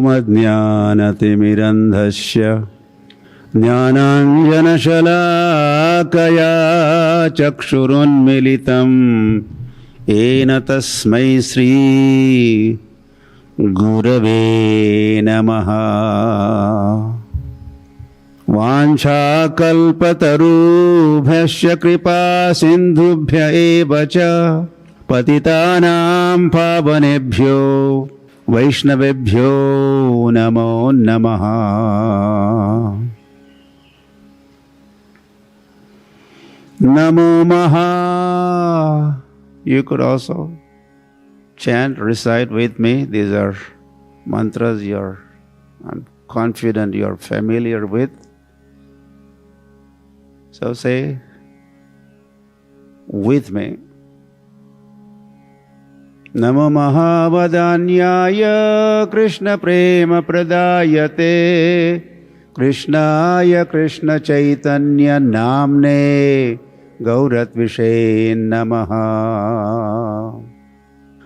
ओमज्ञानतिमिरन्धस्य ज्ञानाञ्जनशलाकया चक्षुरुन्मिलितं येन तस्मै श्री गुरवे नमः। वाञ्छाकल्पतरुभ्यश्च कृपा सिन्धुभ्य एव च पतितानां पावनेभ्यो वैष्णवेभ्यो नमो नमः। Namo Maha. You could also chant, recite with me. These are mantras I'm confident you're familiar with. So say with me. Namo Mahavadanyaya Krishna Prema Pradayate Krishnaya Krishna Chaitanya Namne Gauratvishe Namaha.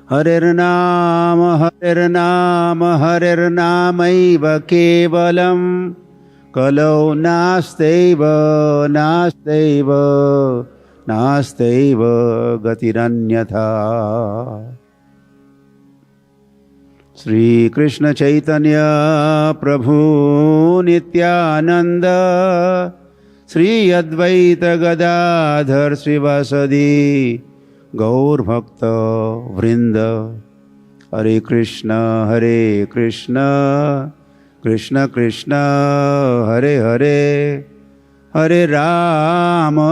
Harinaam Harinaam Harinamaiva Kevalam Kalau Nasteva Nasteva Nasteva Gatiranyatha. Sri Krishna Chaitanya Prabhu Nityananda Sri Advaita Gadadhar Srivasadi Gaur Bhakta Vrinda. Hare Krishna Krishna Krishna Hare Hare Hare Rama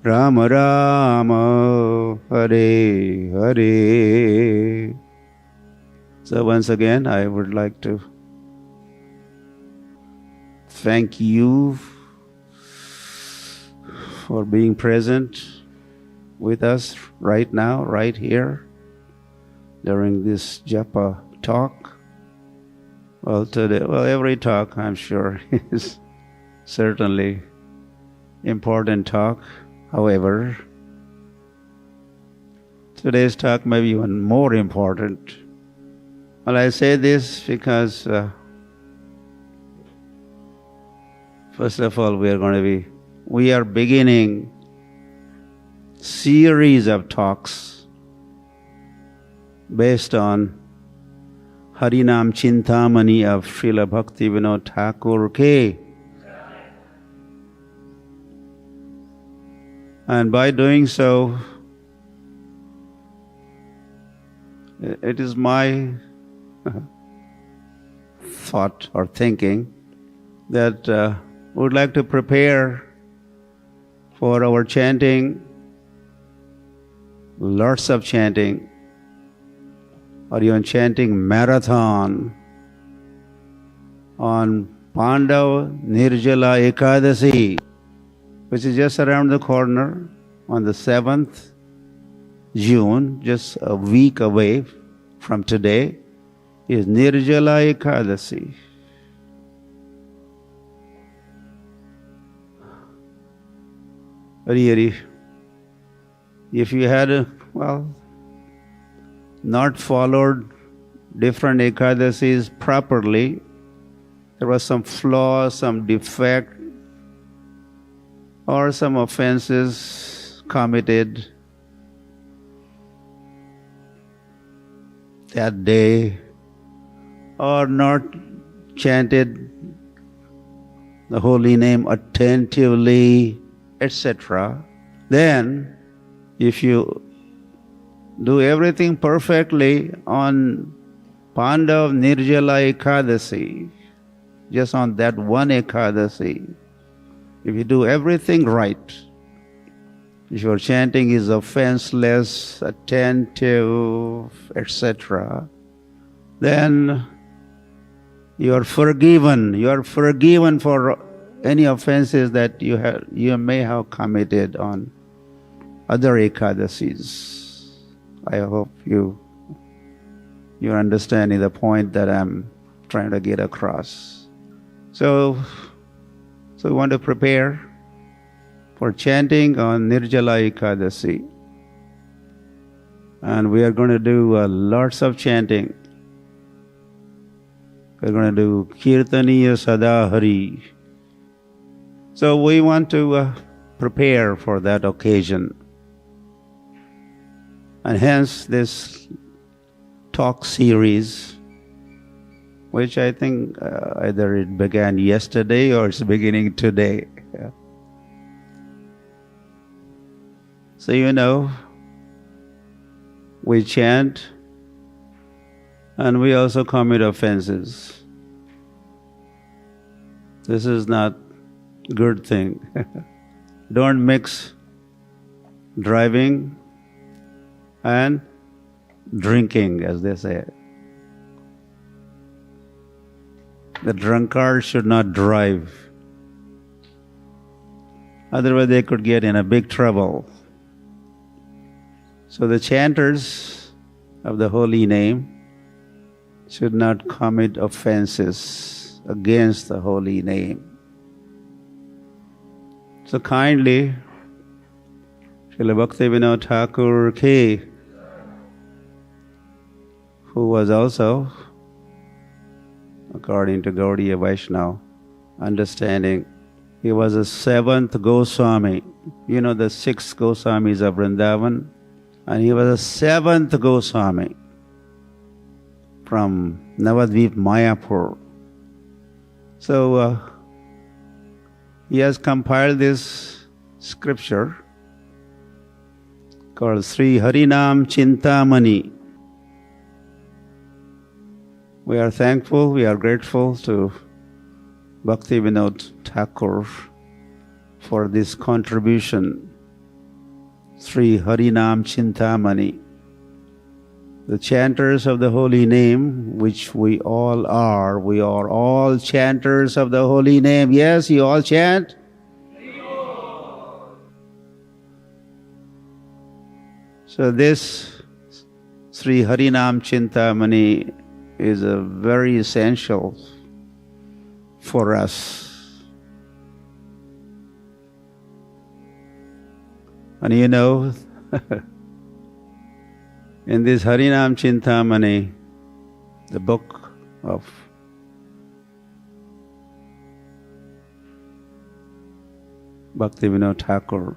Rama Rama Hare Hare. So once again I would like to thank you for being present with us right now, right here, during this Japa talk. Every talk, I'm sure, is certainly important talk. However, today's talk may be even more important. Well, I say this because, first of all, we are beginning series of talks based on Harinaam Chintamani of Srila Bhakti Vinod Thakur Ke. And by doing so, it is my thought or thinking that we would like to prepare for our chanting, lots of chanting, or even chanting marathon on Pandav Nirjala Ekadasi, which is just around the corner on the 7th June, just a week away from today, is Nirjala Ekadasi. Really, if you had, not followed different Ekadasis properly, there was some flaw, some defect, or some offenses committed that day, or not chanted the holy name attentively, etc., then if you do everything perfectly on Pandav Nirjala Ekadasi, just on that one Ekadasi, if you do everything right, if your chanting is offenseless, attentive, etc., then you are forgiven. You are forgiven for any offenses that you may have committed on other Ekadasis. I hope you are understanding the point that I'm trying to get across. So we want to prepare for chanting on Nirjala Ekadasi. And we are going to do lots of chanting. We're going to do Kirtaniya Sada Hari. So we want to prepare for that occasion. And hence this talk series, which I think either it began yesterday or it's beginning today. Yeah. So we chant and we also commit offenses. This is not a good thing. Don't mix driving and drinking, as they say. The drunkard should not drive. Otherwise they could get in a big trouble. So the chanters of the holy name should not commit offenses against the holy name. So kindly, Srila Bhaktivinoda Thakur Ki, who was also, according to Gaudiya Vaishnava understanding, he was the 7th Goswami. The 6 Goswamis of Vrindavan, and he was the 7th Goswami from Navadvip Mayapur. So he has compiled this scripture called Sri Harinaam Chintamani. We are thankful, we are grateful to Bhaktivinoda Thakur for this contribution, Sri Harinaam Chintamani. The chanters of the holy name, which we are all chanters of the holy name. Yes, you all chant? So this Sri Harinaam Chintamani is a very essential for us. And in this Harinaam Chintamani, the book of Bhaktivinoda Thakur,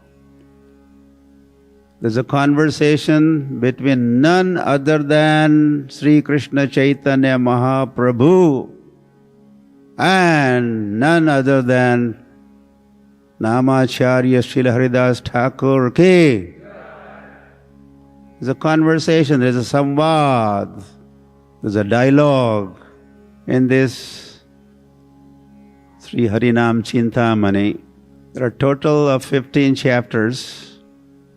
there's a conversation between none other than Sri Krishna Chaitanya Mahaprabhu and none other than Namacharya Srila Haridas Thakur Ki. There's a conversation, there's a samvad, there's a dialogue in this Sri Harinaam Chintamani. There are a total of 15 chapters.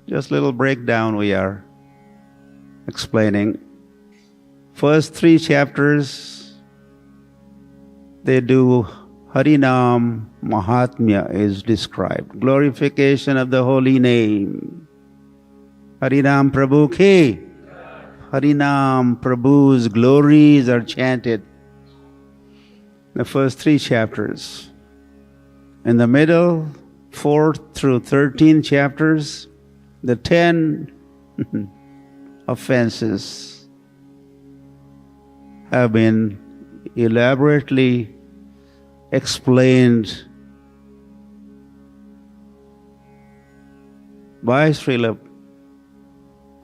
Just a little breakdown we are explaining. First 3 chapters, they do Harinaam Mahatmya is described. Glorification of the holy name. Harinaam Prabhu Ki. Harinaam Prabhu's glories are chanted. The first 3 chapters. In the middle, 4th through 13 chapters, the 10 offenses have been elaborately explained by Srila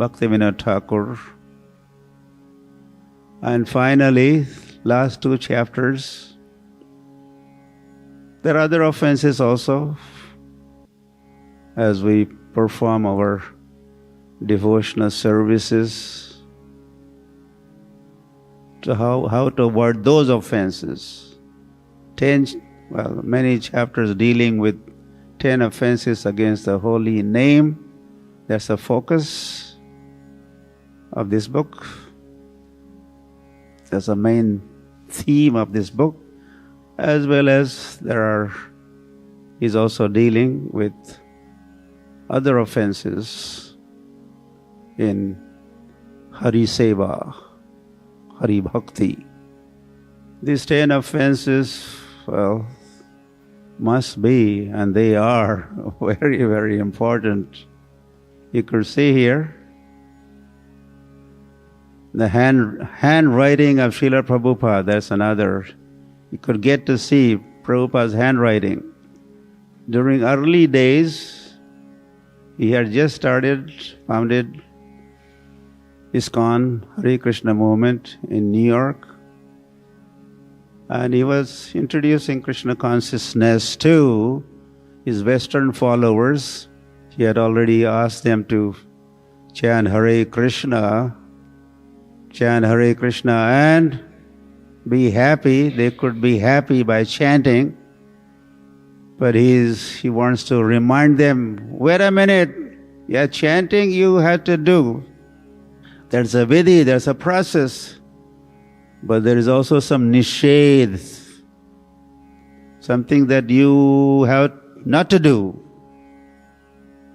Bhaktivinoda Thakur. And finally, last 2 chapters, there are other offenses also as we perform our devotional services, to how to avoid those offenses. Many chapters dealing with 10 offenses against the holy name. That's the focus of this book. That's the main theme of this book, as well as he's also dealing with other offenses in Hari Seva, Hari Bhakti. These 10 offenses, must be, and they are, very, very important. You could see here, The handwriting of Srila Prabhupada, that's another. You could get to see Prabhupada's handwriting. During early days, he had just founded ISKCON, Hare Krishna movement in New York. And he was introducing Krishna consciousness to his Western followers. He had already asked them to chant Hare Krishna and be happy. They could be happy by chanting. But he wants to remind them, wait a minute, chanting you have to do. There's a vidhi, there's a process. But there is also some nishedh, something that you have not to do,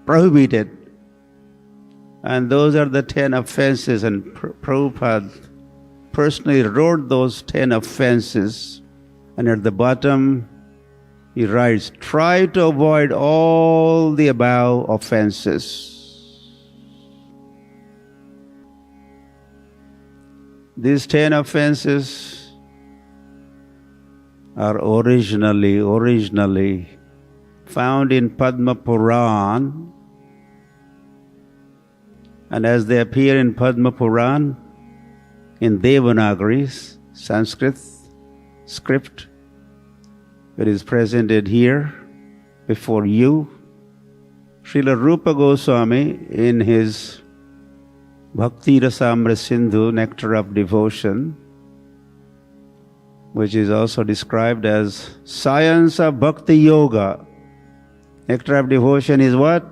prohibited. And those are the 10 offenses, and Prabhupada personally wrote those 10 offenses. And at the bottom, he writes, try to avoid all the above offenses. These 10 offenses are originally found in Padma Puran. And as they appear in Padma Puran, in Devanagari, Sanskrit script, it is presented here before you. Srila Rupa Goswami, in his Bhakti Rasamrita Sindhu, Nectar of Devotion, which is also described as science of Bhakti Yoga. Nectar of Devotion is what?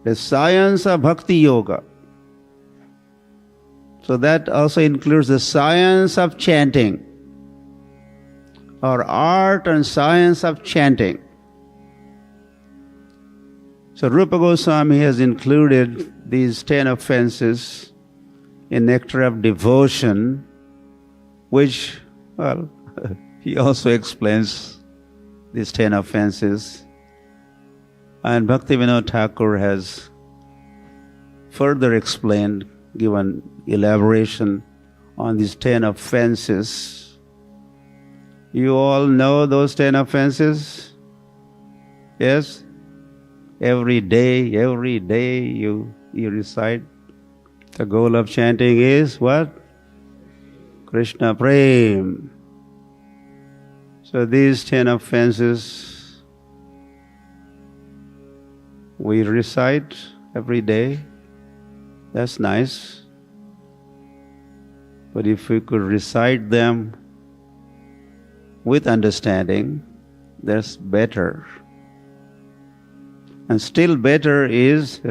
The science of Bhakti Yoga. So that also includes the science of chanting, or art and science of chanting. So Rupa Goswami has included these 10 offenses in Nectar of Devotion, which, he also explains these 10 offenses. And Bhaktivinoda Thakur has further explained, given elaboration on these 10 offenses. You all know those 10 offenses? Yes? Every day you recite. The goal of chanting is what? Krishna Prem. So these 10 offenses we recite every day. That's nice. But if we could recite them with understanding, that's better. And still better is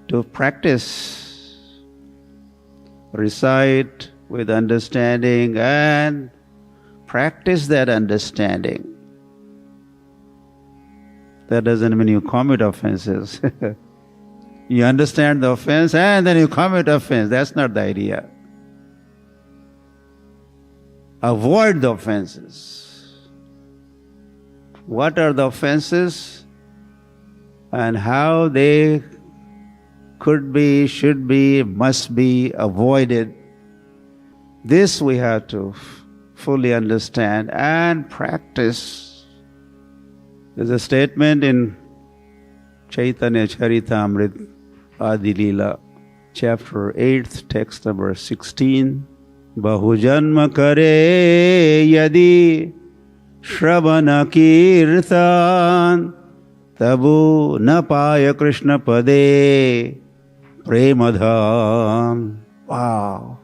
to practice. Recite with understanding and practice that understanding. That doesn't mean you commit offenses. You understand the offense and then you commit offense. That's not the idea. Avoid the offenses. What are the offenses and how they could be, should be, must be avoided? This we have to fully understand and practice. There's a statement in Chaitanya Charitamrita Adi Leela, chapter 8, text number 16. Bahujanma kare yadi shravana kirtan tabu na paya Krishna pade premadhan. Wow.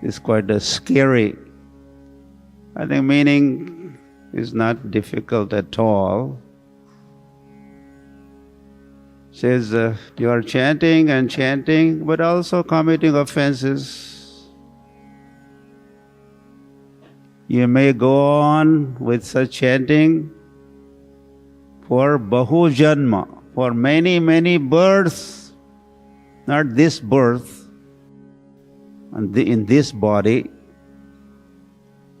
It's quite scary. I think meaning is not difficult at all. Says you are chanting and chanting, but also committing offenses. You may go on with such chanting for bahu janma, for many, many births, not this birth, and in this body,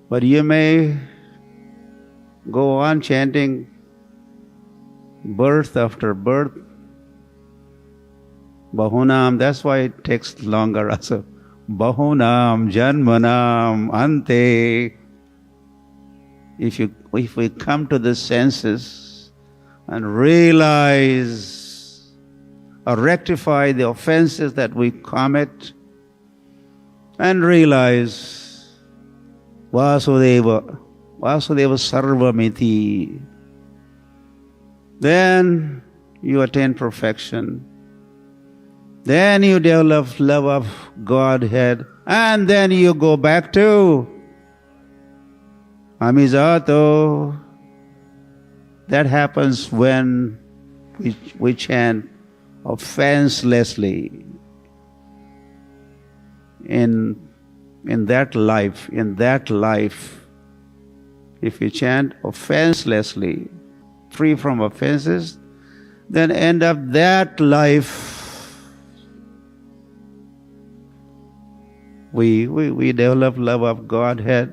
but you may go on chanting birth after birth, Bahunam, that's why it takes longer also. Bahunam janmanam ante. If we come to the senses and realize or rectify the offenses that we commit and realize Vasudeva Sarvamiti, then you attain perfection. Then you develop love of Godhead, and then you go back to Amizato. That happens when we chant offenselessly. In that life, if you chant offenselessly, free from offenses, then end up that life we develop love of Godhead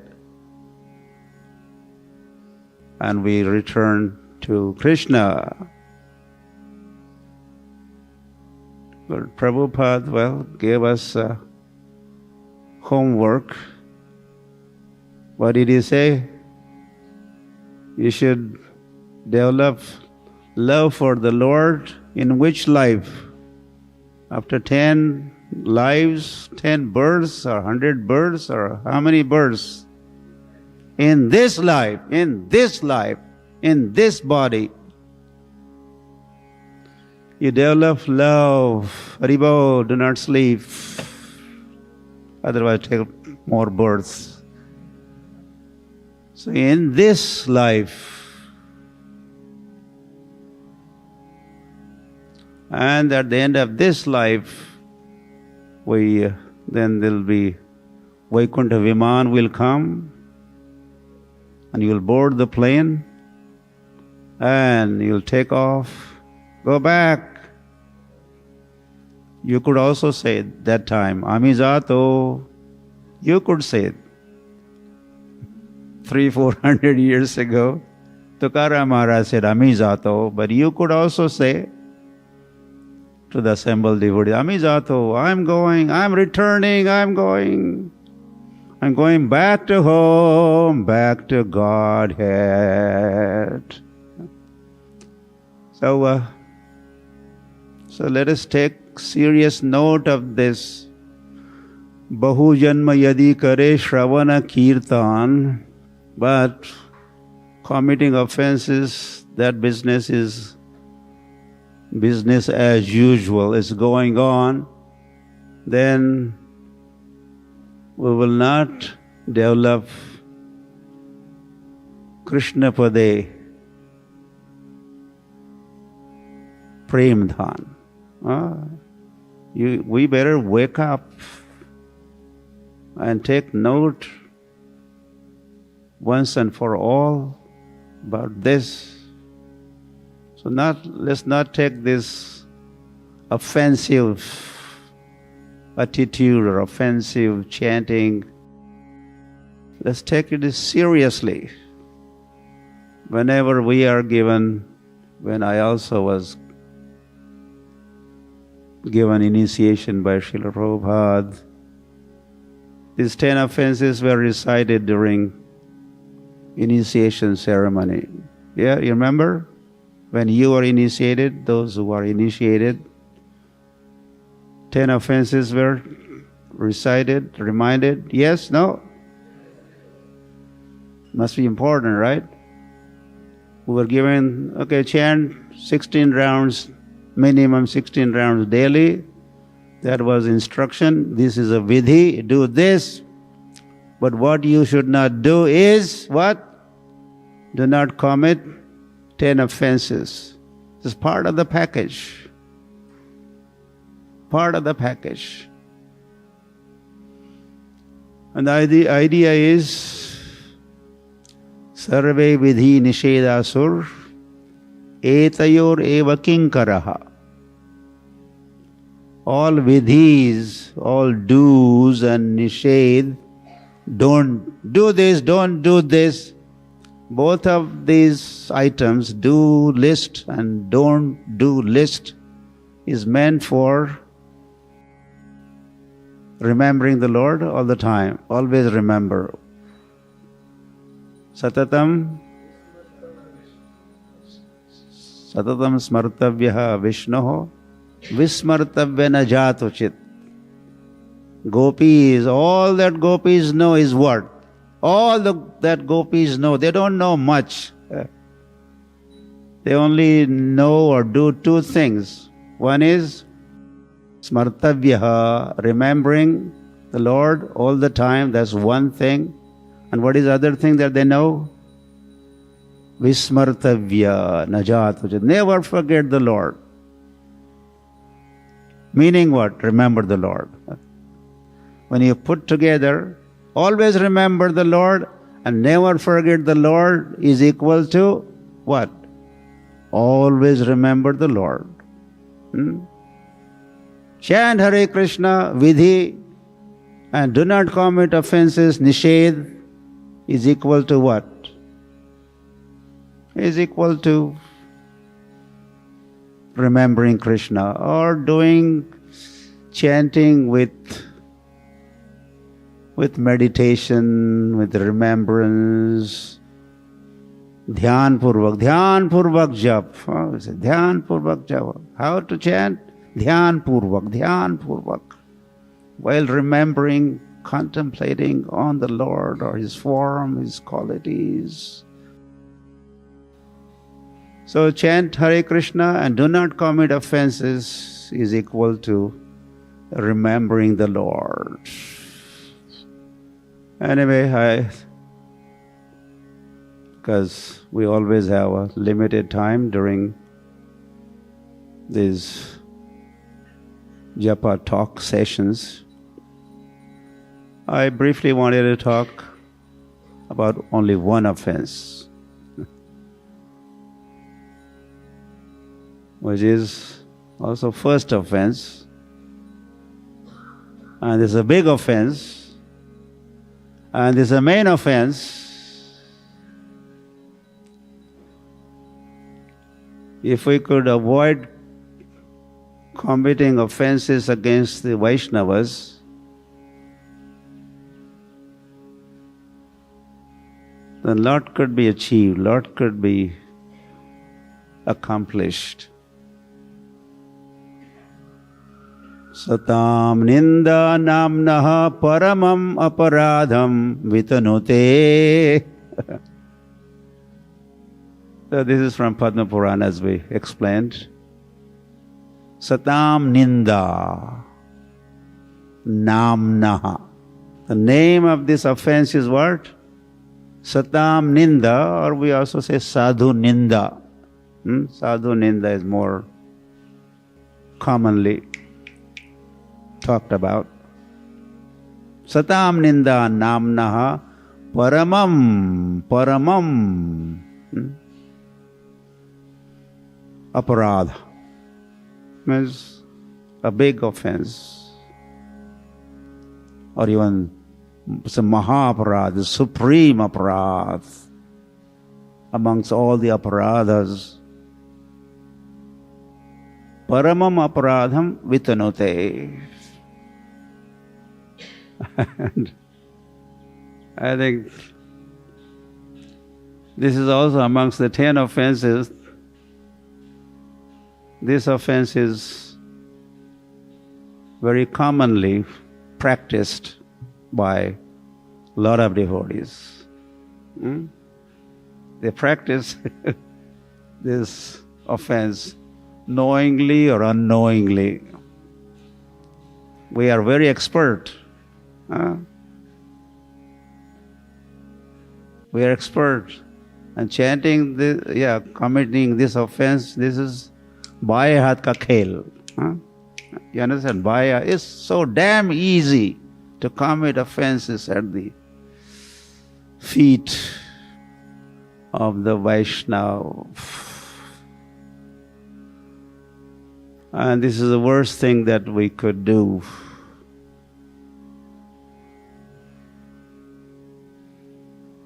and we return to Krishna. But Prabhupada, gave us homework. What did he say? You should develop love for the Lord in which life? After 10 lives, 10 births, or 100 births, or how many births? In this life, in this body. You develop love. Haribo, do not sleep. Otherwise take more births. So in this life, and at the end of this life, then there'll be Vaikuntha Viman will come, and you'll board the plane, and you'll take off, go back. You could also say at that time, Amizato. You could say it. 300-400 years ago, Tukaram Maharaj said Amizato, but you could also say to the assembled devotees, Amizato, I'm going, I'm returning, I'm going back to home, back to Godhead. So let us take serious note of this. Bahu janma yadi kare shravana kirtan, but committing offenses, that business is business as usual, is going on, then we will not develop Krishna Pade, Prem Dhan. We better wake up and take note once and for all about this. So let's not take this offensive attitude or offensive chanting. Let's take it seriously. Whenever we are given, when I also was given initiation by Srila Prabhupada, these 10 offenses were recited during initiation ceremony. Yeah, you remember? When you were initiated, those who were initiated, 10 offenses were recited, reminded. Yes? No? Must be important, right? We were given, chant 16 rounds, minimum 16 rounds daily. That was instruction. This is a vidhi, do this. But what you should not do is what? Do not commit 10 offenses. This is part of the package. Part of the package. And the idea is Sarve vidhi nishedasur etayor eva kinkaraha. All vidhis, all do's and nished, don't do this, don't do this. Both of these items, do list and don't do list, is meant for remembering the Lord all the time. Always remember. Satatam smartavyaha Vishnoho vismartavyana jatuchit. Gopis, all that gopis know is what? That gopis know, they don't know much. They only know or do two things. One is smartavyaha, remembering the Lord all the time, that's one thing. And what is the other thing that they know? Vismartavya najat. Never forget the Lord. Meaning what? Remember the Lord. When you put together, always remember the Lord and never forget the Lord is equal to what? Always remember the Lord. Chant Hare Krishna, Vidhi, and do not commit offenses, Nishedh, is equal to what? Is equal to remembering Krishna or doing chanting with meditation, with remembrance, dhyan purvak jap. Dhyan purvak jap. How to chant? Dhyan purvak. While remembering, contemplating on the Lord or His form, His qualities. So chant Hare Krishna and do not commit offenses is equal to remembering the Lord. Anyway, because we always have a limited time during these Japa talk sessions, I briefly wanted to talk about only one offense, which is also first offense, and it's a big offense, and it's a main offense. If we could avoid committing offenses against the Vaishnavas, then lot could be achieved, lot could be accomplished. Satam Ninda namnaha paramam aparadham vitanute. So this is from Padma Purana, as we explained. Satam Ninda namnaha. The name of this offense is what? Satam Ninda, or we also say Sadhu Ninda. Sadhu Ninda is more commonly talked about. Satam Ninda namnaha paramam aparadha. Means a big offense, or even it's a maha-aparadha, the supreme aparadha amongst all the aparadhas. Paramam aparadham vitanote. And I think this is also amongst the 10 offenses. This offense is very commonly practiced by a lot of devotees. They practice this offense knowingly or unknowingly. We are very expert. We are expert. And chanting this, committing this offense, this is Baya Hat Ka Khel. You understand? Baya is so damn easy to commit offenses at the feet of the Vaishnava. And this is the worst thing that we could do.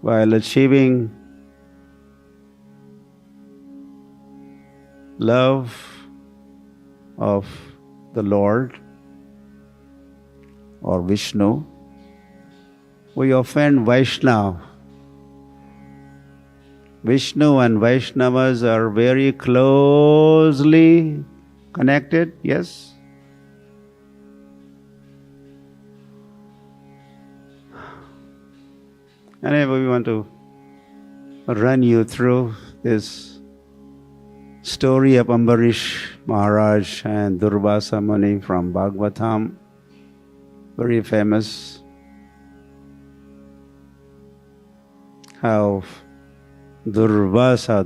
While achieving love of the Lord, or Vishnu, we offend Vaishnava. Vishnu and Vaishnavas are very closely connected, yes? Anyway, we want to run you through this story of Ambarish Maharaj and Durvasa Muni from Bhagavatam, very famous. How Durvasa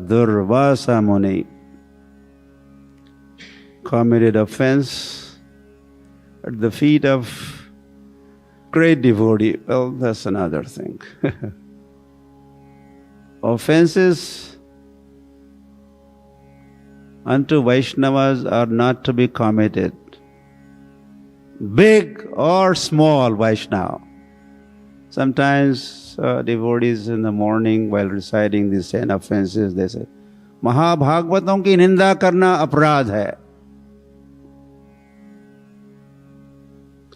Muni committed offense at the feet of great devotee. Well, that's another thing. Offenses unto Vaishnavas are not to be committed, big or small Vaishnava. Sometimes devotees in the morning while reciting these 10 offenses, they say, Mahabhagavaton ki Ninda karna aparadh hai.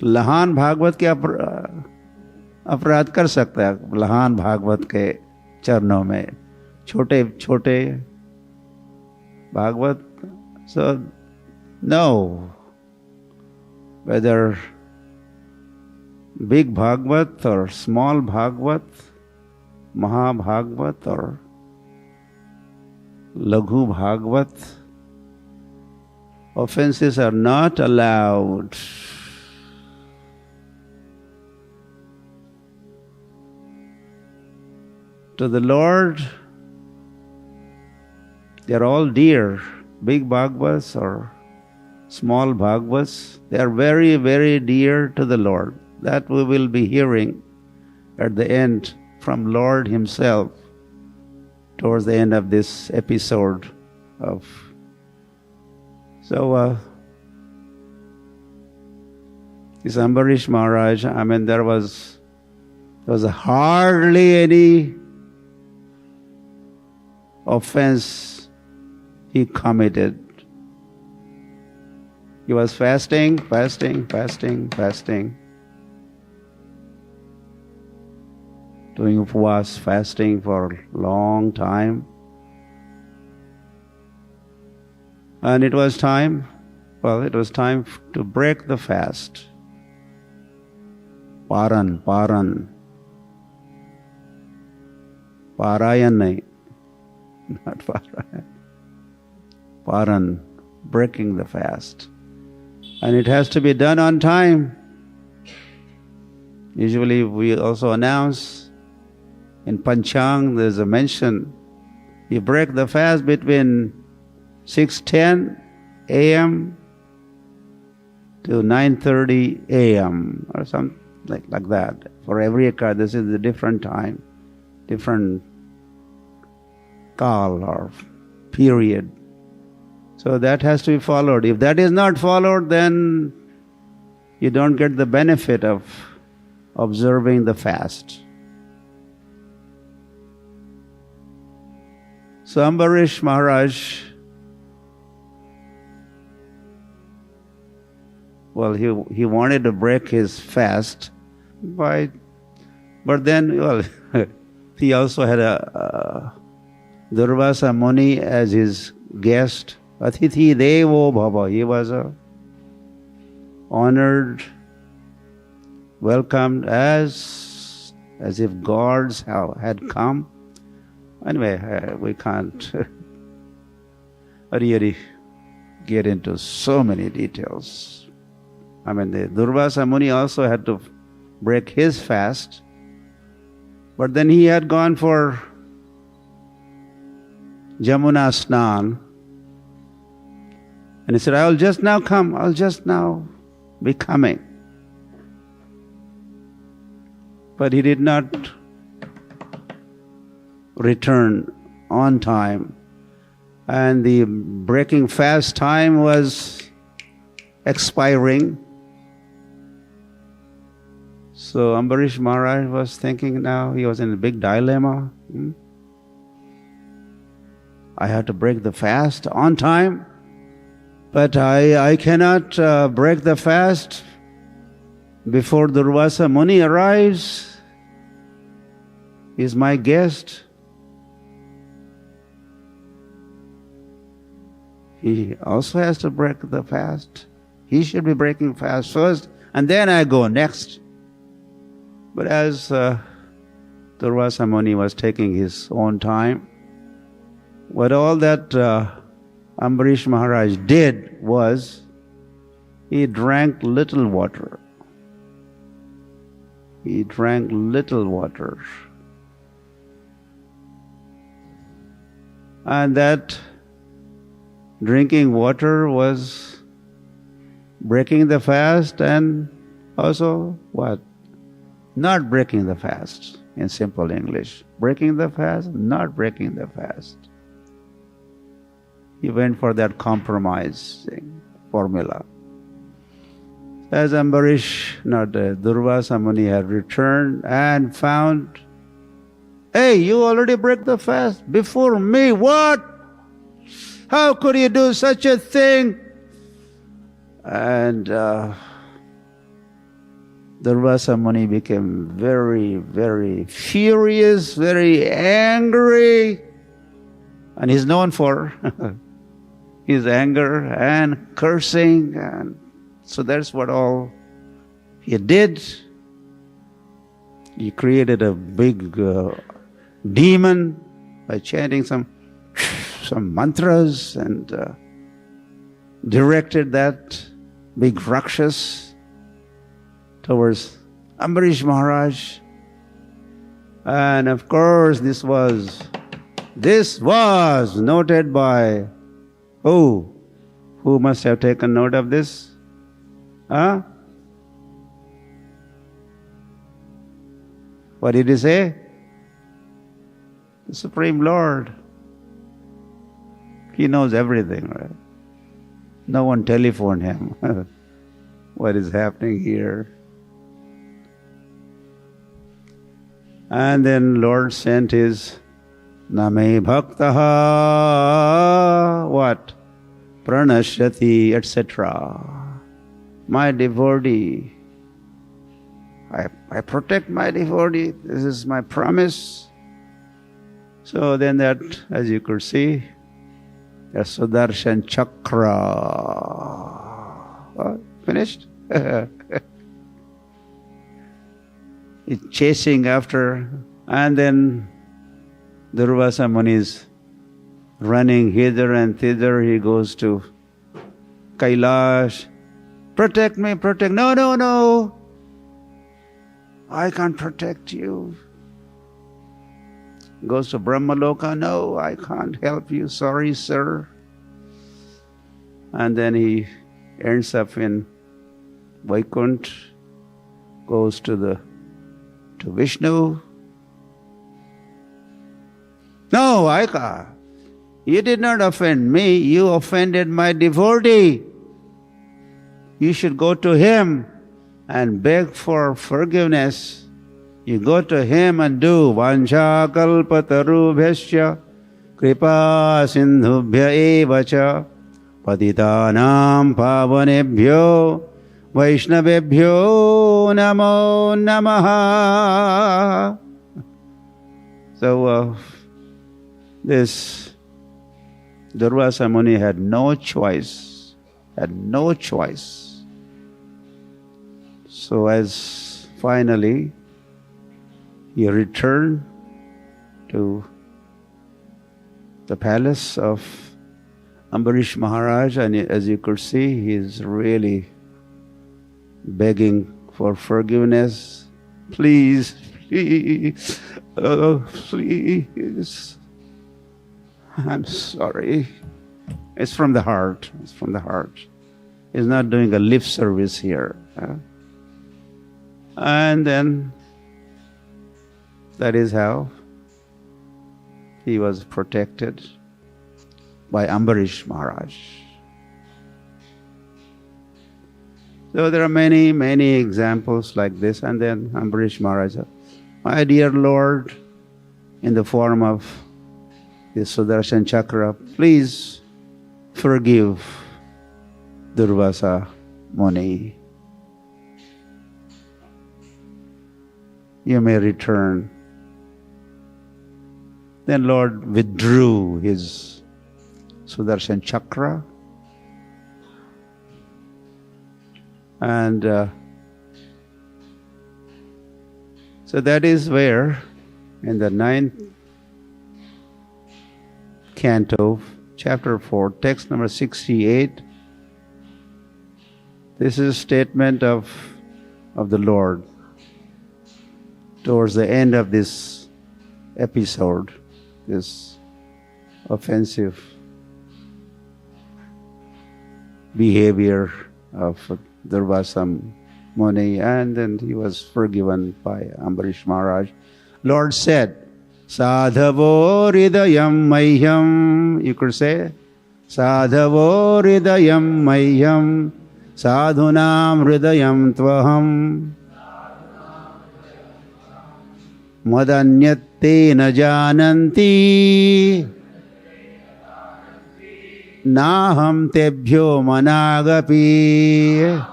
लहान भागवत के अपराध कर सकता है लहान भागवत के चरणों में छोटे छोटे Bhagavat. So no, whether big Bhagavad or small Bhagavad, Mahabhagavad or Laghu Bhagavad, offenses are not allowed. To the Lord, they are all dear. Big Bhagavats or small Bhagavats, they are very, very dear to the Lord. That we will be hearing at the end from Lord Himself towards the end of this episode of. So, this Ambarish Maharaj, I mean, there was hardly any offense he committed. He was fasting, doing upvas, fasting for a long time. And it was time to break the fast. Parayan nahi. Not Parayan. Paran, breaking the fast. And it has to be done on time. Usually we also announce in Panchang, there's a mention, you break the fast between 6:10 a.m. to 9:30 a.m. or something like that. For every Ekadashi, this is a different time, different kal or period. So that has to be followed. If that is not followed, then you don't get the benefit of observing the fast. So Ambarish Maharaj, well, he wanted to break his fast but then, well, he also had a Durvasa Muni as his guest. Atithi Devo Bhava. He was honored, welcomed as if gods had come. Anyway, we can't really get into so many details. I mean, the Durvasa Muni also had to break his fast, but then he had gone for Jamuna Snan, and he said, I'll just now be coming. But he did not return on time, and the breaking fast time was expiring. So Ambarish Maharaj was thinking now, he was in a big dilemma. I had to break the fast on time, but I cannot break the fast before Durvasa Muni arrives, he's my guest. He also has to break the fast. He should be breaking fast first, and then I go next. But as Durvasa Muni was taking his own time, what all that Ambarish Maharaj did was, he drank little water. He drank little water. And that drinking water was breaking the fast, and also what? Not breaking the fast, in simple English. Breaking the fast, not breaking the fast. He went for that compromising formula. As Durvasa Muni had returned and found, hey, you already broke the fast before me. What? How could you do such a thing? And Durvasa Muni became very, very furious, very angry. And he's known for his anger and cursing. And so that's what all he did. He created a big demon by chanting some mantras and directed that big Rakshas towards Ambarish Maharaj. And of course this was noted by who? Who must have taken note of this? Huh? What did he say? The Supreme Lord. He knows everything, right? No one telephoned him. What is happening here? And then Lord sent his Name Bhaktaha, what? Pranashyati, etc. My devotee. I protect my devotee. This is my promise. So then that, as you could see, a Sudarshan Chakra. Oh, finished? It's chasing after, and then Durvasa Muni is running hither and thither. He goes to Kailash. Protect me, protect. No, no, no. I can't protect you. Goes to Brahmaloka. No, I can't help you. Sorry, sir. And then he ends up in Vaikuntha, goes to Vishnu. No, I can't. You did not offend me. You offended my devotee. You should go to him and beg for forgiveness. You go to him and do Vancha kalpatarubhyasya kripa sindhubhya evacha patitanam pavanebhyo Vaishnavebhyo namo namaha. So this Durvasa Muni had no choice, So as finally he returned to the palace of Ambarish Maharaj, and as you could see, he is really begging for forgiveness. Please, please, please. I'm sorry. It's from the heart. It's from the heart. He's not doing a lip service here. And then that is how he was protected by Ambarish Maharaj. So there are many, many examples like this. And then Ambarish Maharaj, my dear Lord, in the form of the Sudarshan Chakra, please forgive Durvasa Muni. you may return. Then Lord withdrew his Sudarshan Chakra, and so that is where in the 9th canto, chapter 4, text number 68, this is a statement of the Lord towards the end of this episode, this offensive behavior of Durvasa Muni, and then he was forgiven by Ambarish Maharaj. Lord said, Sadhavo hridayam mahyam, you could say, Sadhavo hridayam mahyam, sadhunam hridayam tvaham, madanyate na jananti, naham tebhyo managapi.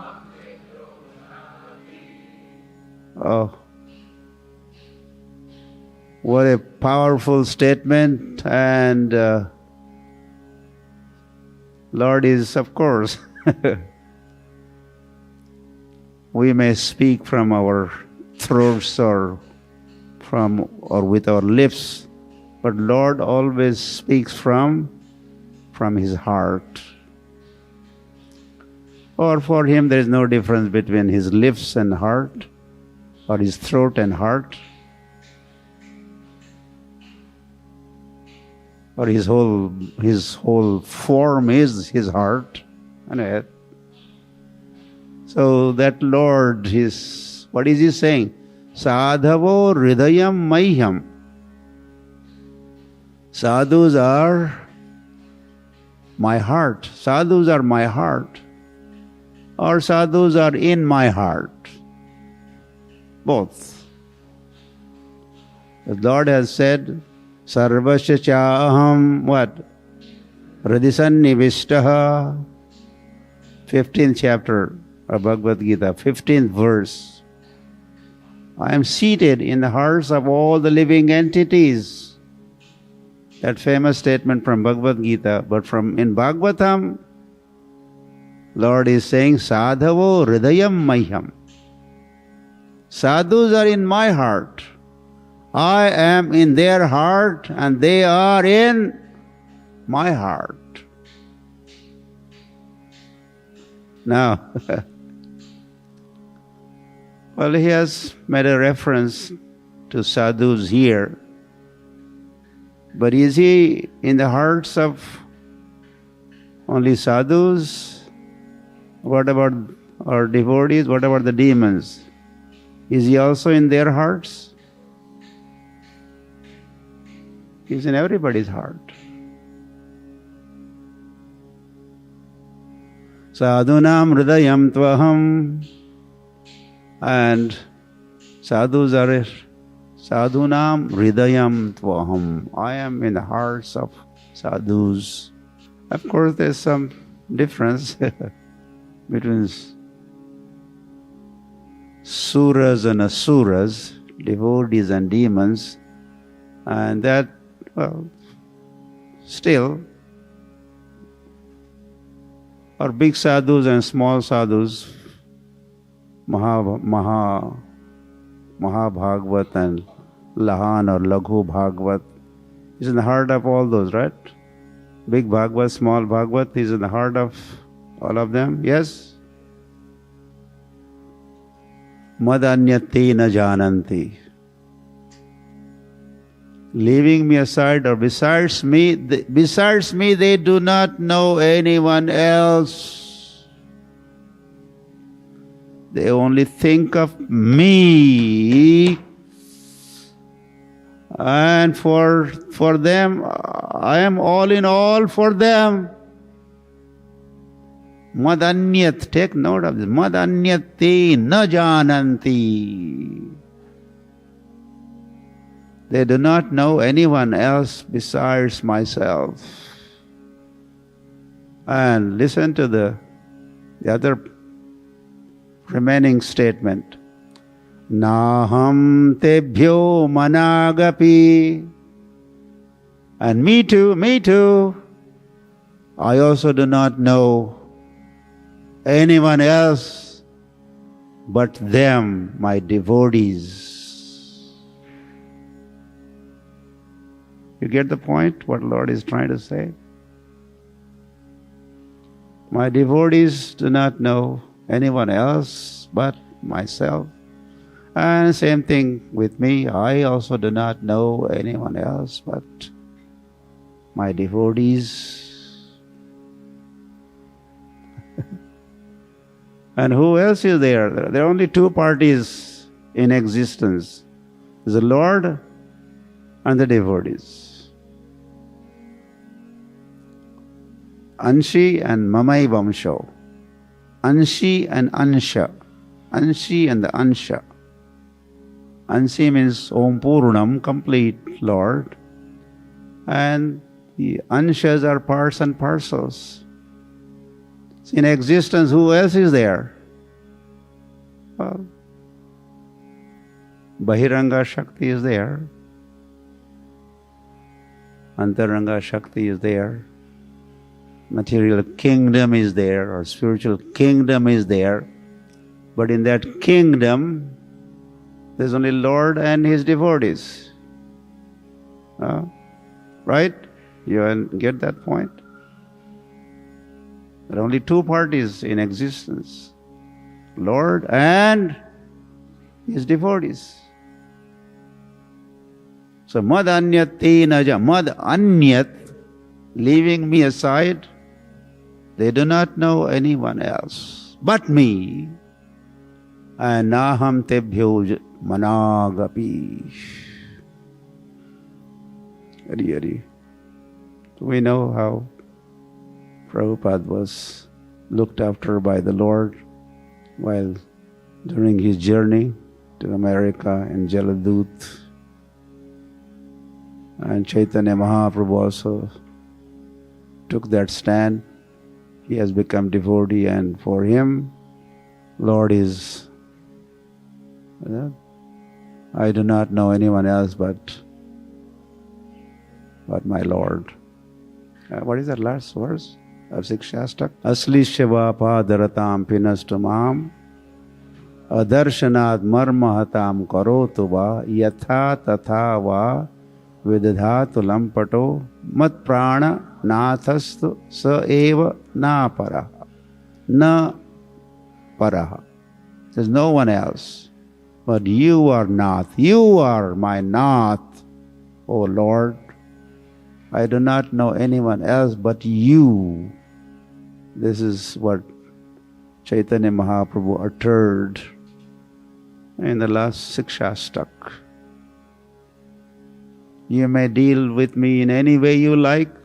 Oh, what a powerful statement. And Lord is, of course, we may speak from our throats or with our lips, but Lord always speaks from his heart. Or for him there is no difference between his lips and heart, or his throat and heart, or his whole form is his heart. So that Lord is, what is he saying? Sadhavo hridayam mahyam. Sadhus are my heart. Sadhus are my heart. Or sadhus are in my heart. Both. The Lord has said, Sarvasya chaham, what? Hridisannivishtaha. 15th chapter of Bhagavad Gita, 15th verse. I am seated in the hearts of all the living entities. That famous statement from Bhagavad Gita. But in Bhagavatam, Lord is saying, Sadhavo hridayam mahyam. Sadhus are in my heart. I am in their heart and they are in my heart. Now, well, he has made a reference to sadhus here. But is he in the hearts of only sadhus? What about our devotees? What about the demons? Is he also in their hearts? He's in everybody's heart. Sadhunam hridayam tvaham. And sadhus are sadhunam hridayam tvaham. I am in the hearts of sadhus. Of course, there's some difference between suras and asuras, devotees and demons, and that, well, still, or big sadhus and small sadhus, Mahabhagavat and Lahan or Laghu Bhagavat is in the heart of all those, right? Big Bhagavat, small Bhagavat is in the heart of all of them, yes? Madanyati na jananti. Leaving me aside or besides me, they do not know anyone else. They only think of me, and for them, I am all in all for them. Madanyat, take note of this. Madanyati na jananti. They do not know anyone else besides myself. And listen to the other remaining statement. Naham tebhyo managapi. And me too. I also do not know anyone else but them, my devotees. You get the point, what Lord is trying to say? My devotees do not know anyone else but myself. And same thing with me. I also do not know anyone else but my devotees. And who else is there? There are only two parties in existence. There's the Lord and the devotees. Anshi and Mamai Vamsho. Anshi and Ansha. Anshi and the Ansha. Anshi means Om Purnam, complete Lord. And the Anshas are parts and parcels. In existence, who else is there? Well, Bahiranga Shakti is there. Antaranga Shakti is there. Material kingdom is there, or spiritual kingdom is there. But in that kingdom, there's only Lord and His devotees. Right? You get that point? There are only two parties in existence, Lord and His devotees. So mad anyat te naja, mad anyat, leaving me aside, they do not know anyone else but me. And naham tebhyo managapi. Hari. We know how Prabhupada was looked after by the Lord while during his journey to America in Jaladut. And Chaitanya Mahaprabhu also took that stand. He has become devotee, and for him, Lord is, I do not know anyone else but my Lord. What is that last verse of Sikshastak? Asli Shiva Padaratam Pinastumam Adarshanaad Marmahatam Karotu Va Yatha Tatha Va Vidadhatu Lampato Mat Prana Nathastu Sa Eva Na Paraha. Na Paraha. There's no one else. But you are Nath. You are my Nath, O Lord. I do not know anyone else but you. This is what Chaitanya Mahaprabhu uttered in the last Sikshastak. You may deal with me in any way you like,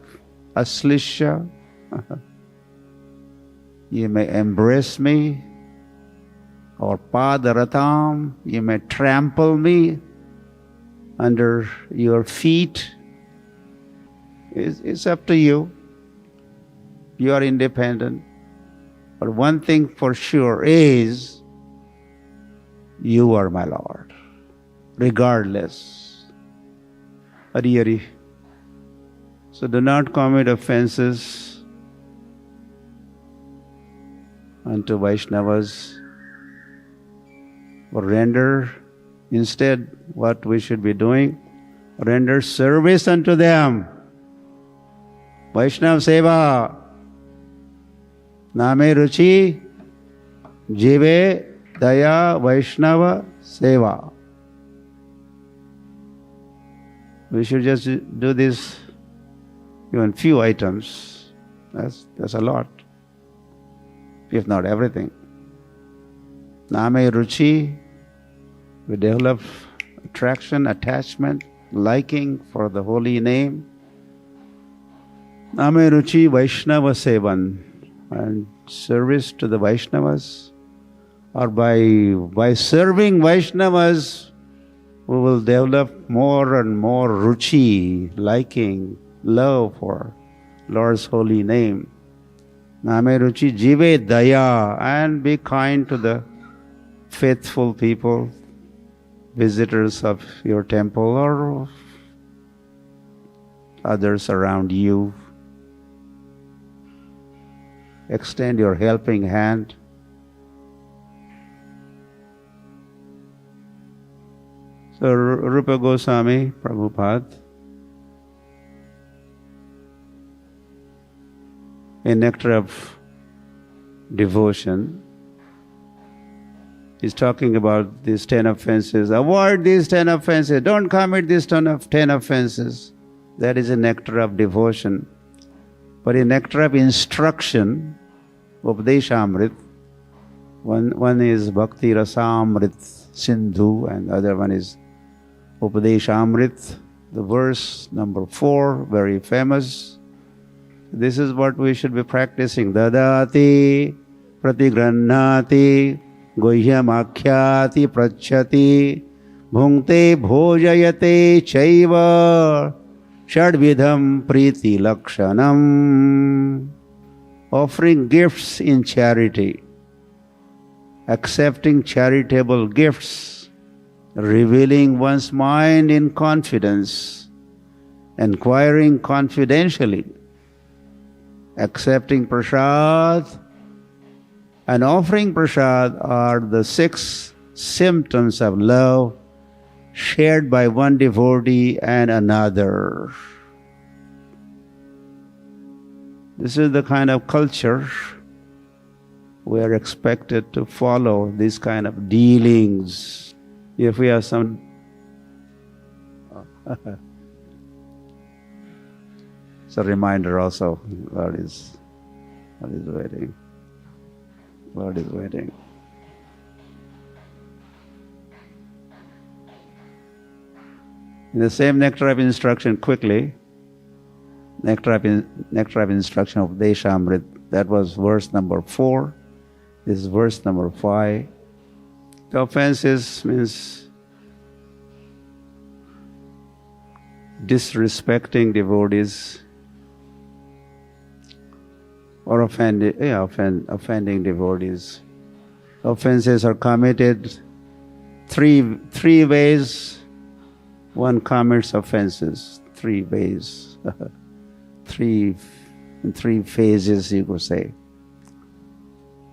Aslisha. You may embrace me, or Padaratam. You may trample me under your feet. It's up to you. You are independent. But one thing for sure is, you are my Lord, regardless. Hari. So do not commit offenses unto Vaishnavas, or render instead what we should be doing, render service unto them. Vaishnava Seva, Name Ruchi, Jive Daya Vaishnava Seva. We should just do this, even few items. That's a lot, if not everything. Name Ruchi, we develop attraction, attachment, liking for the holy name. Name Ruchi Vaishnava Sevan, and service to the Vaishnavas, or by serving Vaishnavas, we will develop more and more ruchi, liking, love for Lord's holy name. Name Ruchi Jive Daya, and be kind to the faithful people, visitors of your temple or others around you. Extend your helping hand. So Rupa Goswami, Prabhupada, in Nectar of Devotion, is talking about these 10 offenses. Avoid these 10 offenses. Don't commit these 10 offenses. That is a Nectar of Devotion. But in Nectar of Instruction, Upadeshamrit, one is Bhakti Rasamrit Sindhu and the other one is Upadeshamrit, the verse number 4, very famous. This is what we should be practicing. Dadati, pratigrannati, guhyam akhyati, prachyati, bhungte bhojayate chaiva, shadvidham priti lakshanam. Offering gifts in charity, accepting charitable gifts, revealing one's mind in confidence, inquiring confidentially, accepting prasad and offering prasad are the 6 symptoms of love shared by one devotee and another. This is the kind of culture we are expected to follow, these kind of dealings. If we have some it's a reminder also, Lord is waiting. Lord is waiting. In the same Nectar of Instruction, quickly, Nectar of Instruction of Deshamrit, that was verse number 4. This is verse number 5. The offenses means disrespecting devotees or offending devotees. Offenses are committed three ways. One commits offenses 3 ways. three phases, you could say.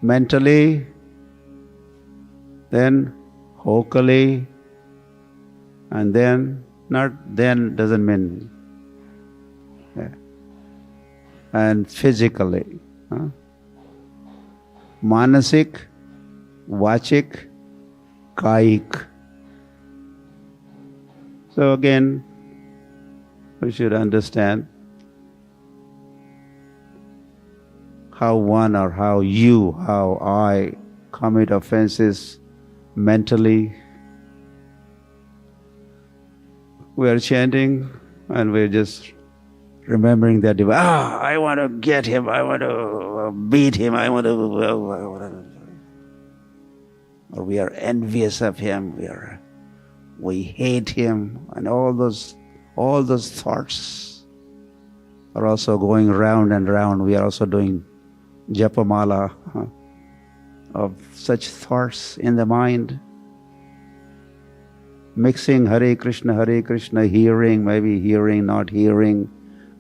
Mentally, then vocally, and then, not then doesn't mean, and physically. Manasik, vachik, kayik. So again, we should understand how one or how you, how I commit offenses mentally. We are chanting and we're just remembering that, I want to get him, I want to beat him, or we are envious of him, we hate him, and all those thoughts are also going round and round. We are also doing Japamala of such thoughts in the mind. Mixing Hare Krishna, hearing, maybe hearing, not hearing.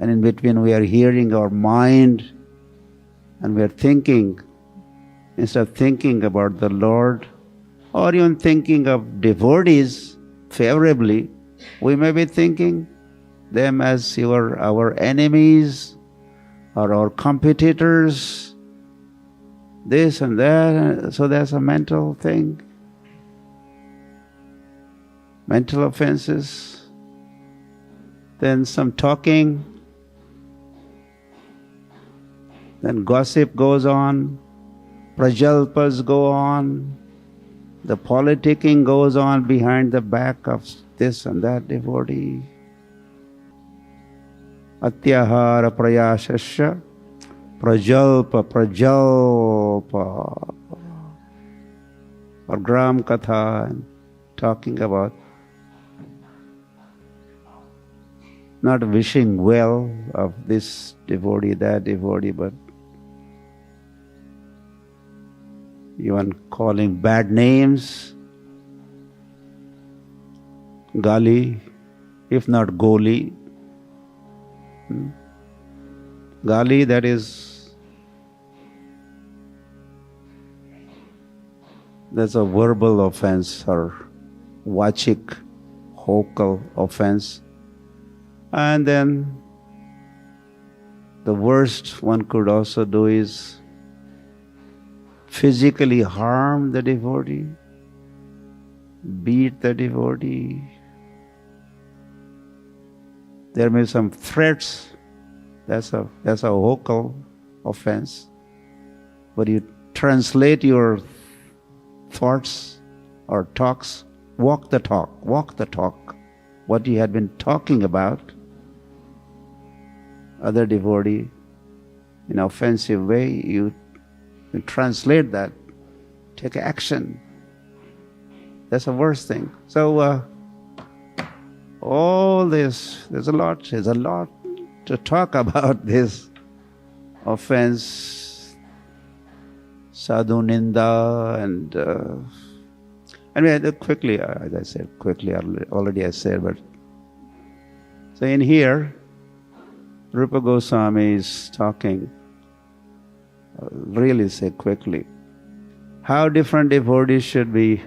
And in between we are hearing our mind and we are thinking, instead of thinking about the Lord or even thinking of devotees favorably, we may be thinking them as our enemies or our competitors, this and that. So that's a mental thing. Mental offenses. Then some talking. Then gossip goes on. Prajalpas go on. The politicking goes on behind the back of this and that devotee. Atyahara prayasasya prajalpa. Or gram katha, talking about not wishing well of this devotee, that devotee, but even calling bad names. Gali, if not Goli. Gali, that's a verbal offense or vachik, vocal offense. And then the worst one could also do is physically harm the devotee, beat the devotee. There may be some threats. That's a vocal offense. But you translate your thoughts or talks, walk the talk. What you had been talking about, other devotee, in an offensive way, you translate that, take action. That's the worst thing. So all this, there's a lot to talk about this offense, Sadhu, Ninda, and quickly, as I said, already I said, but so in here, Rupa Goswami is talking, I'll really say quickly, how different devotees should be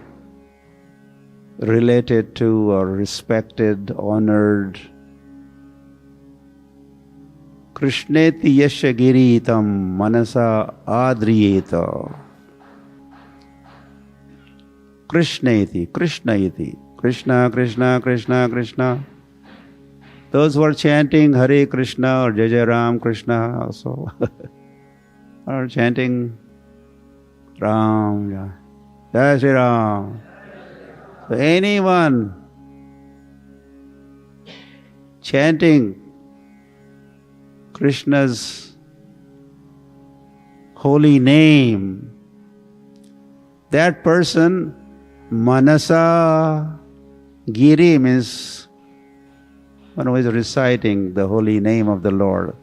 related to or respected, honored. Krishneti yasya giritam manasa adriyeta. Krishneti, Krishna, Krishna, Krishna, Krishna. Those who are chanting Hare Krishna or Jai Jai Ram Krishna also are chanting Ram, Jai Shri Ram. So anyone chanting Krishna's holy name, that person, Manasa Giri, means one who is reciting the holy name of the Lord.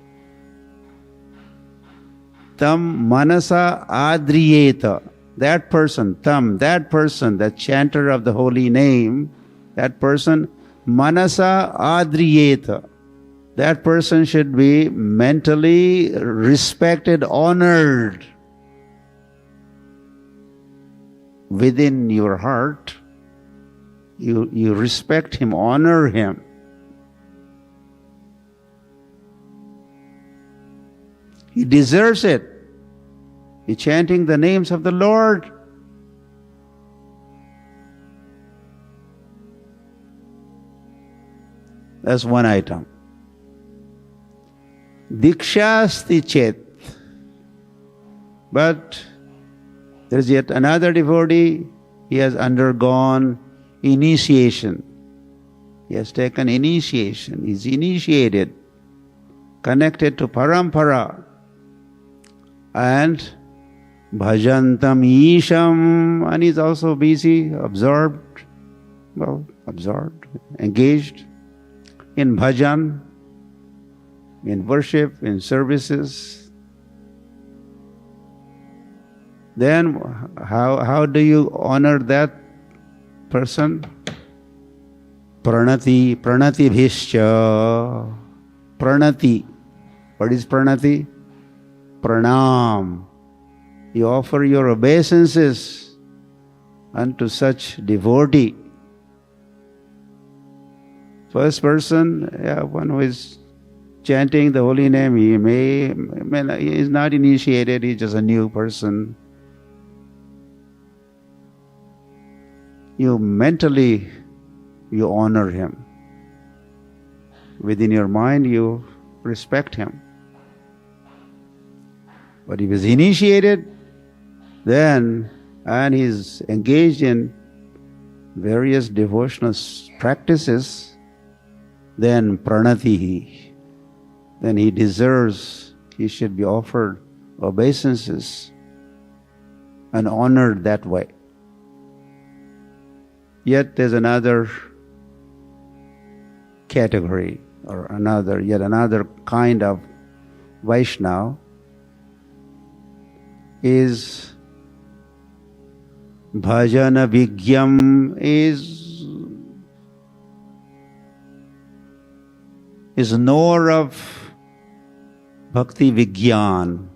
Tam Manasa Adriyeta. That person, that chanter of the holy name, that person, Manasa Adriyeta. That person should be mentally respected, honored. Within your heart, you respect him, honor him. He deserves it. He's chanting the names of the Lord. That's one item. Dikshasti chet. But there is yet another devotee, he has undergone initiation. He has taken initiation. He's initiated, connected to parampara. And bhajantam isham, and he's also busy, engaged in bhajan, in worship, in services. Then how do you honor that person? Pranati bhischa. Pranati. What is pranati? Pranam. You offer your obeisances unto such devotee. First person, one who is chanting the holy name, he is not initiated, he's just a new person. You mentally, you honor him. Within your mind, you respect him. But if he's initiated, then, and he's engaged in various devotional practices, then pranatihi, then he deserves, he should be offered obeisances and honored that way. Yet there's another category or yet another kind of Vaishnava is bhajana vigyam, is is knower of Bhakti Vigyan,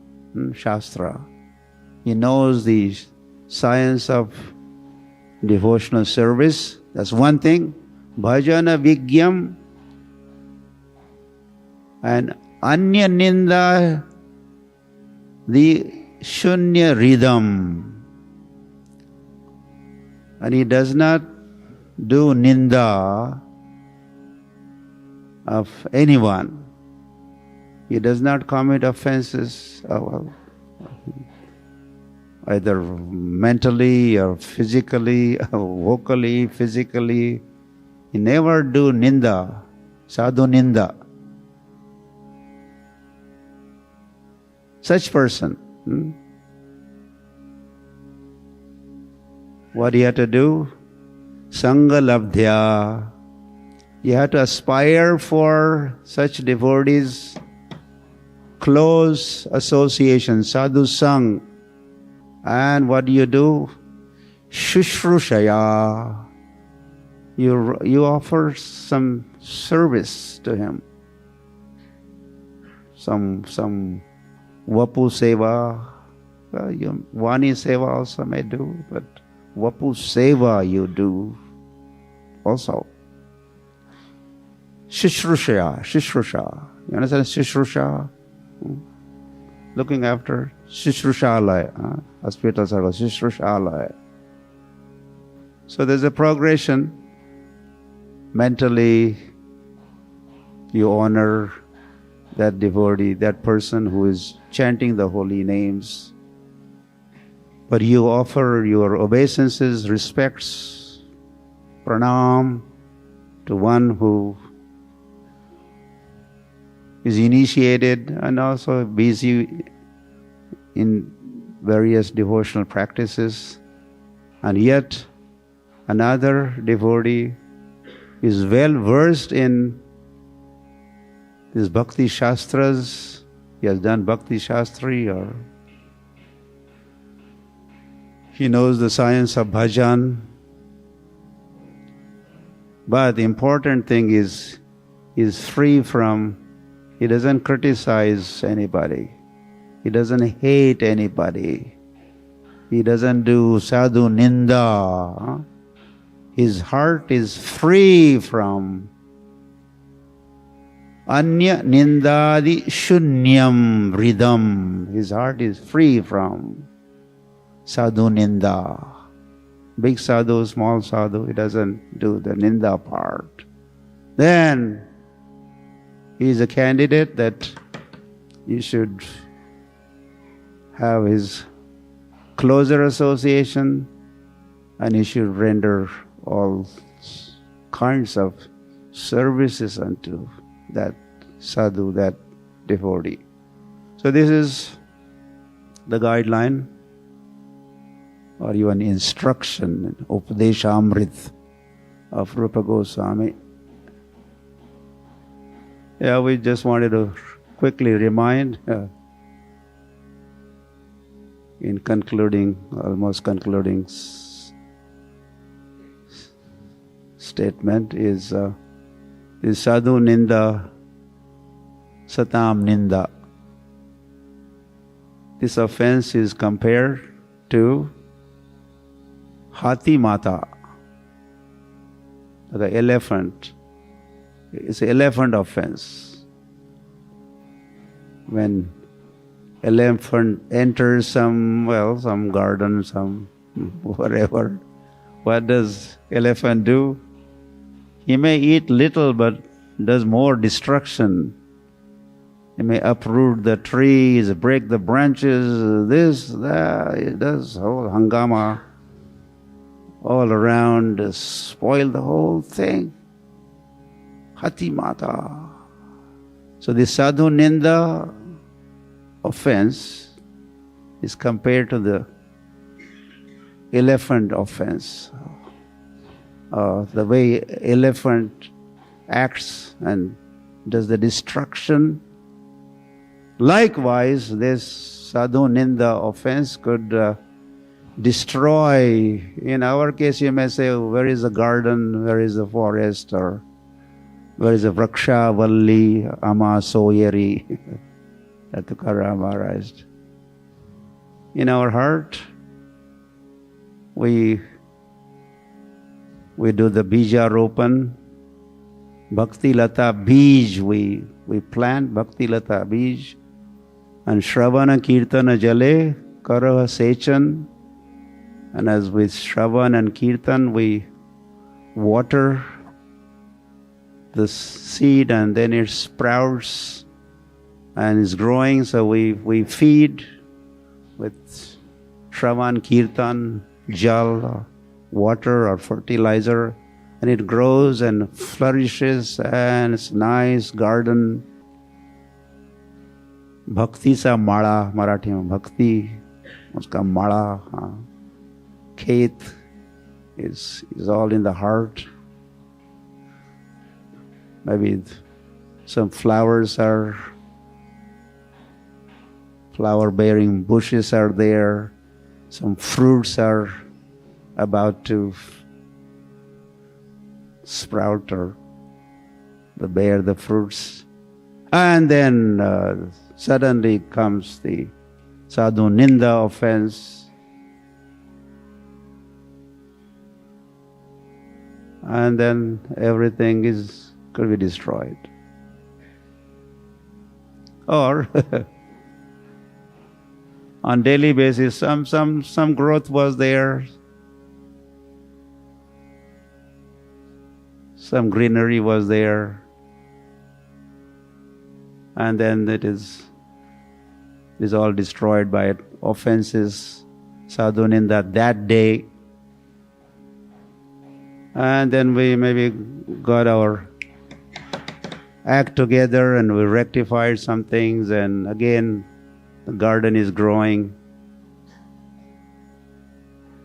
Shastra. He knows the science of devotional service. That's one thing. Bhajana Vigyam. And Anya Ninda, the Shunya Ridam. And he does not do Ninda of anyone. He does not commit offenses, either mentally or physically, or vocally, physically. He never do Ninda, Sadhu Ninda. Such person, what do you have to do? Sangha Labdhya. You have to aspire for such devotees, close association, sadhu sang. And what do? Shushrushaya. You offer some service to him. Some Vapu Seva. Well, Vani Seva also may do, but Vapu Seva you do also. Shishrusha. You understand Shishrusha? Looking after Shishrushalaya. Hospitals are called Shishrushalaya. So there's a progression. Mentally, you honor that devotee, that person who is chanting the holy names. But you offer your obeisances, respects, pranam to one who is initiated and also busy in various devotional practices. And yet another devotee is well versed in these Bhakti Shastras. He has done Bhakti Shastri, or he knows the science of bhajan. But the important thing is free from, he doesn't criticize anybody. He doesn't hate anybody. He doesn't do sadhu ninda. His heart is free from anya nindadi shunyam ridam. His heart is free from sadhu ninda. Big sadhu, small sadhu, he doesn't do the ninda part. Then he is a candidate that you should have his closer association, and he should render all kinds of services unto that sadhu, that devotee. So this is the guideline, or even instruction, Upadeshamrit of Rupa Goswami. Yeah, we just wanted to quickly remind, in concluding, almost concluding statement is sadhu ninda, satam ninda. This offense is compared to Hathi Mata, the elephant. It's an elephant offense. When elephant enters some garden, some whatever, what does elephant do? He may eat little, but does more destruction. He may uproot the trees, break the branches, this, that. It does whole hangama all around, spoil the whole thing. Hati Mata. So the sadhu ninda offense is compared to the elephant offense. The way elephant acts and does the destruction. Likewise, this sadhu ninda offense could destroy. In our case, you may say, where is the garden, where is the forest, or Where is the Vraksha, Valli, Ama, Soyeri? That Tukaram Maharaj. In our heart, we do the bija ropan, Bhakti Lata Bij, we plant Bhakti Lata Bij, and Shravana Kirtana Jale, Karaha Sechan, and as with Shravan and Kirtan, we water the seed and then it sprouts and is growing, so we feed with Shravan, Kirtan, Jal, water or fertilizer, and it grows and flourishes and it's nice garden. Bhakti sa mala, Marathi mein Bhakti, uska mala, khet is all in the heart. Maybe some flowers are, flower-bearing bushes are there, some fruits are about to sprout or bear the fruits. And then suddenly comes the Sadhu Ninda offense. And then everything could be destroyed. Or on daily basis, some growth was there, some greenery was there, and then it is all destroyed by offenses, Sadhu Ninda that day. And then we maybe got our act together and we rectified some things, and again the garden is growing.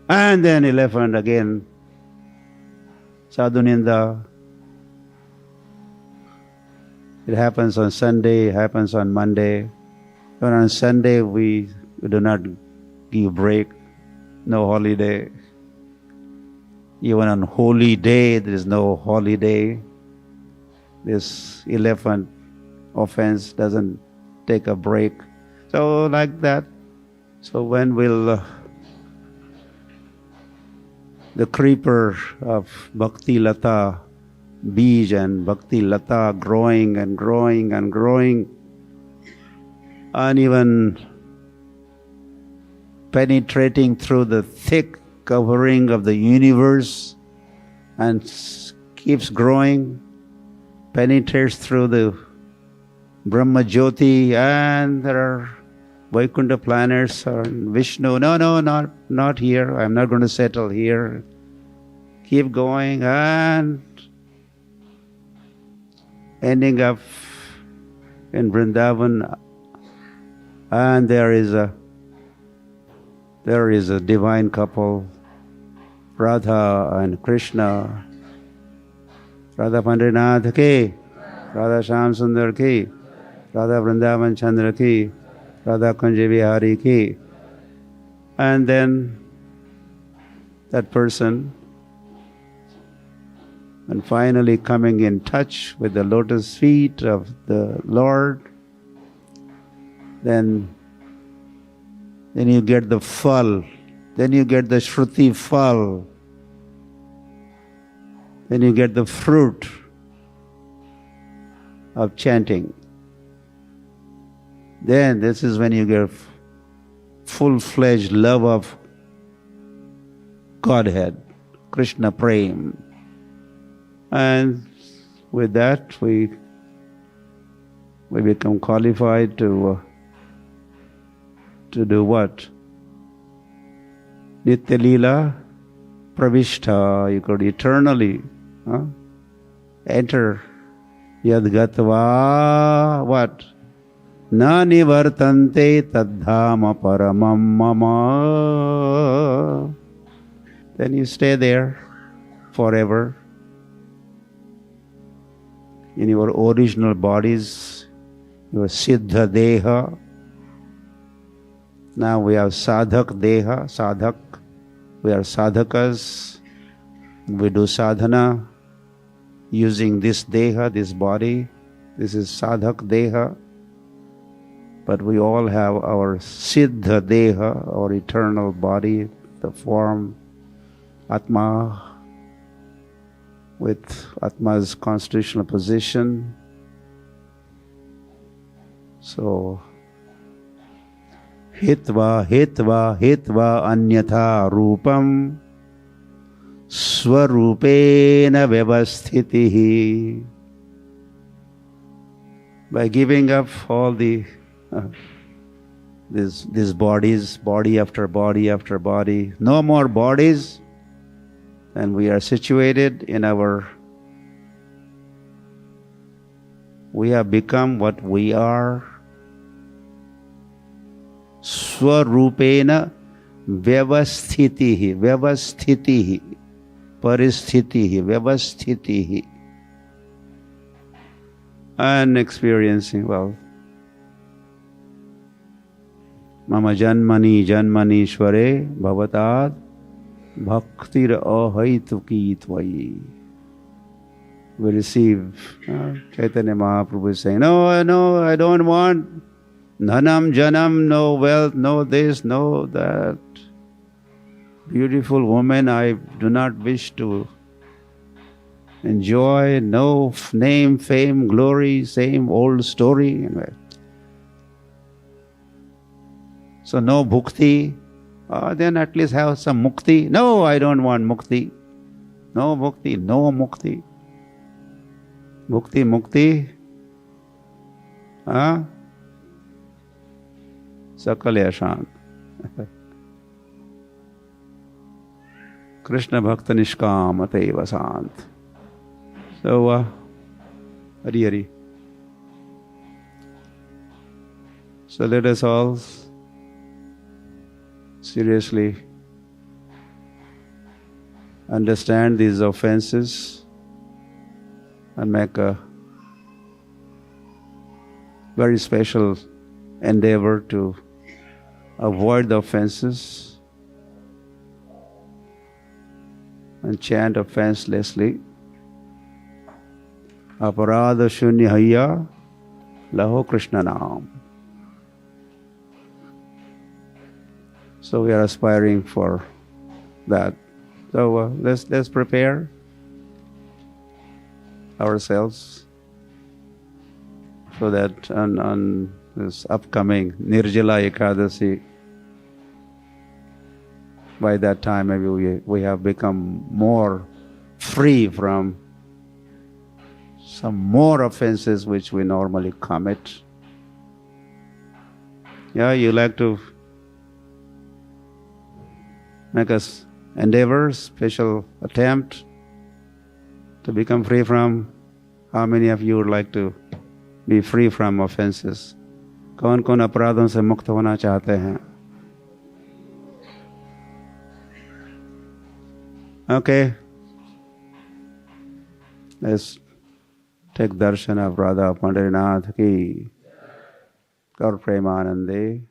And then 11 again, Sadhu Ninda. It happens on Sunday, it happens on Monday. But on Sunday we do not give break, no holiday. Even on holy day there is no holiday. This 11th offense doesn't take a break. So like that. So when will the creeper of Bhakti Lata Bij and Bhakti Lata growing and growing and growing, and even penetrating through the thick covering of the universe and keeps growing, penetrates through the Brahma Jyoti, and there are Vaikuntha planets or Vishnu. No, not here. I'm not going to settle here. Keep going and ending up in Vrindavan, and there is a divine couple, Radha and Krishna. Radha Pandrinath ki, Radha Shyam Sundar ki, Radha Vrindavan Chandra ki, Radha Kunja Hari ki. And then that person, and finally coming in touch with the lotus feet of the Lord, then you get the phal, then you get the Shruti phal, then you get the fruit of chanting. Then this is when you get full-fledged love of Godhead, Krishna Prem. And with that we become qualified to do what? Nitya Leela Pravishta. You could eternally enter Yadgatva what? Na nivartante tadhama paramam mama. Then you stay there forever in your original bodies, your Siddha Deha. Now we have Sadhak Deha, Sadhak. We are Sadhakas. We do sadhana. using this deha, this body. This is sadhak deha. But we all have our siddha deha, our eternal body, the form, Atma, with Atma's constitutional position. So, hitva anyatha rupam swarupena vyavasthitihi. By giving up all these bodies, body after body after body, no more bodies, and we are situated in we have become what we are. Swarupena vyavasthitihi, paristhitihi, vyavasthitihi. And experiencing, well, Mama Janmani Janmanishware Bhavatad Bhaktir Ahaituki Tvayi. We receive Chaitanya Mahaprabhu saying, no, I don't want dhanam, janam, no wealth, no this, no that. Beautiful woman, I do not wish to enjoy, no name, fame, glory, same old story. So no bhukti, then at least have some mukti. No, I don't want mukti. No bhukti, no mukti. Bhukti, mukti. Sakal Yashan. Krishna Bhakta Nishkam Ateva Sant. So, Hari Hari. So let us all seriously understand these offenses and make a very special endeavor to avoid the offenses and chant offenselessly. Aparadha shunya hayya laho Krishna naam. So we are aspiring for that. So let's prepare ourselves so that on this upcoming Nirjala Ekadasi, by that time maybe we have become more free from some more offenses which we normally commit. Yeah, you like to make us endeavor, special attempt to become free from? How many of you would like to be free from offenses? कौन कौन अपराधों से मुक्त होना चाहते हैं? Okay, let's take darshan of Radha Pandrinath ki Gaur Premanande.